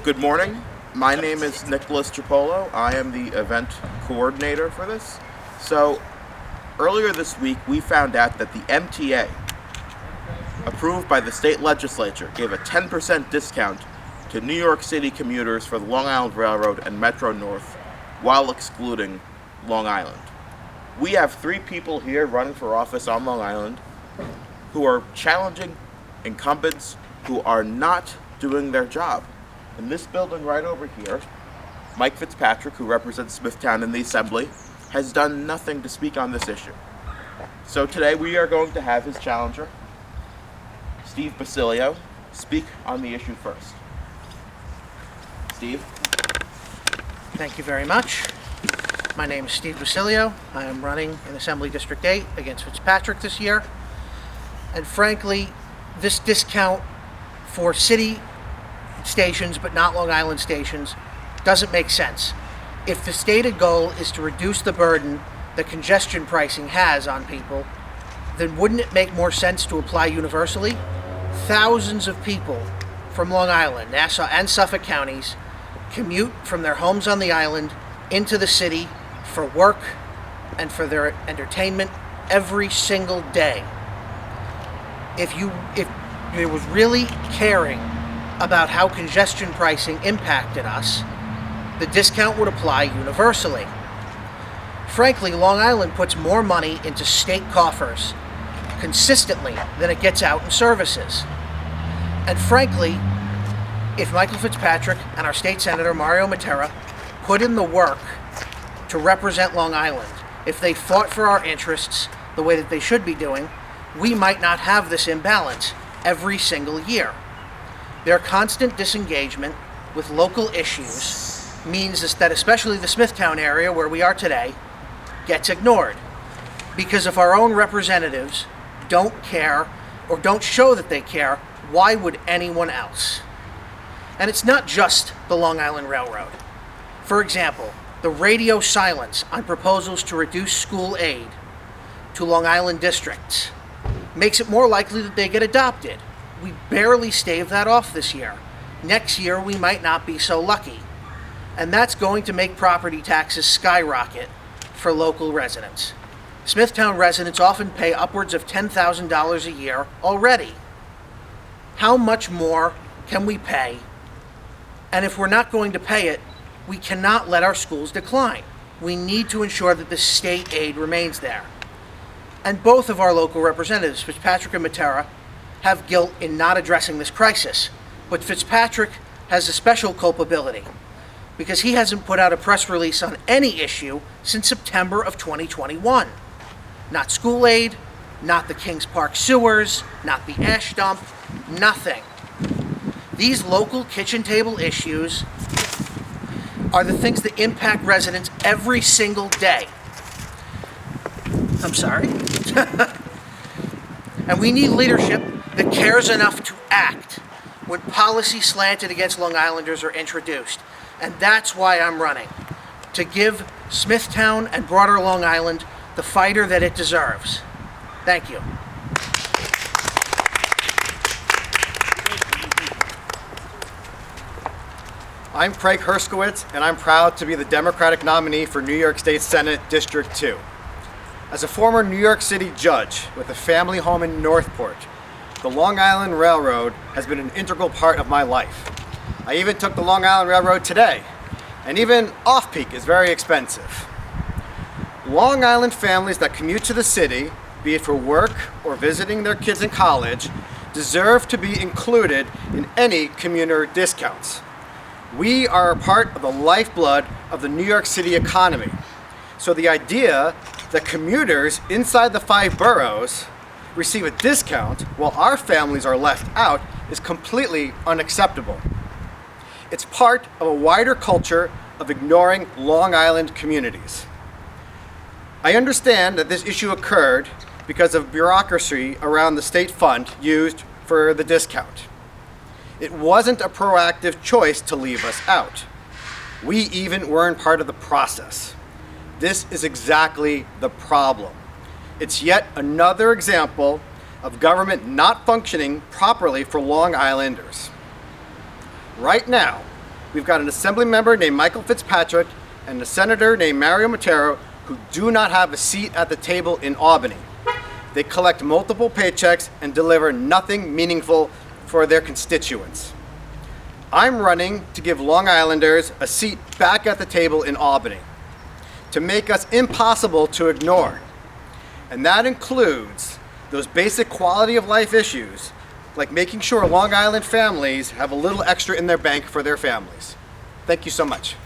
Good morning. My name is Nicholas Cipolla. I am the event coordinator for this. So, earlier this week, we found out that the MTA, approved by the state legislature, gave a 10% discount to New York City commuters for the Long Island Railroad and Metro North, while excluding Long Island. We have 3 people here running for office on Long Island who are challenging incumbents who are not doing their job. In this building right over here, Mike Fitzpatrick, who represents Smithtown in the Assembly, has done nothing to speak on this issue. So today we are going to have his challenger, Steve Basilio, speak on the issue first. Steve? Thank you very much. My name is Steve Basilio. I am running in Assembly District 8 against Fitzpatrick this year. And frankly, this discount for city stations, but not Long Island stations, doesn't make sense. If the stated goal is to reduce the burden that congestion pricing has on people, then wouldn't it make more sense to apply universally? Thousands of people from Long Island, Nassau, and Suffolk counties commute from their homes on the island into the city for work and for their entertainment every single day. If you was really caring about how congestion pricing impacted us, the discount would apply universally. Frankly, Long Island puts more money into state coffers consistently than it gets out in services. And frankly, if Michael Fitzpatrick and our state senator Mario Matera put in the work to represent Long Island, if they fought for our interests the way that they should be doing, we might not have this imbalance every single year. Their constant disengagement with local issues means that especially the Smithtown area where we are today gets ignored. Because if our own representatives don't care or don't show that they care, why would anyone else? And it's not just the Long Island Railroad. For example, the radio silence on proposals to reduce school aid to Long Island districts makes it more likely that they get adopted. We barely staved that off this year. Next year, we might not be so lucky. And that's going to make property taxes skyrocket for local residents. Smithtown residents often pay upwards of $10,000 a year already. How much more can we pay? And if we're not going to pay it, we cannot let our schools decline. We need to ensure that the state aid remains there. And both of our local representatives, Fitzpatrick and Matera, have guilt in not addressing this crisis. But Fitzpatrick has a special culpability because he hasn't put out a press release on any issue since September of 2021. Not school aid, not the Kings Park sewers, not the ash dump, nothing. These local kitchen table issues are the things that impact residents every single day. I'm sorry. And we need leadership that cares enough to act when policies slanted against Long Islanders are introduced. And that's why I'm running, to give Smithtown and broader Long Island the fighter that it deserves. Thank you. I'm Craig Herskowitz, and I'm proud to be the Democratic nominee for New York State Senate District 2. As a former New York City judge with a family home in Northport, the Long Island Railroad has been an integral part of my life. I even took the Long Island Railroad today, and even off-peak is very expensive. Long Island families that commute to the city, be it for work or visiting their kids in college, deserve to be included in any commuter discounts. We are a part of the lifeblood of the New York City economy. So the idea that commuters inside the 5 boroughs receive a discount while our families are left out is completely unacceptable. It's part of a wider culture of ignoring Long Island communities. I understand that this issue occurred because of bureaucracy around the state fund used for the discount. It wasn't a proactive choice to leave us out. We even weren't part of the process. This is exactly the problem. It's yet another example of government not functioning properly for Long Islanders. Right now, we've got an assembly member named Michael Fitzpatrick and a senator named Mario Montero who do not have a seat at the table in Albany. They collect multiple paychecks and deliver nothing meaningful for their constituents. I'm running to give Long Islanders a seat back at the table in Albany, to make us impossible to ignore. And that includes those basic quality of life issues, like making sure Long Island families have a little extra in their bank for their families. Thank you so much.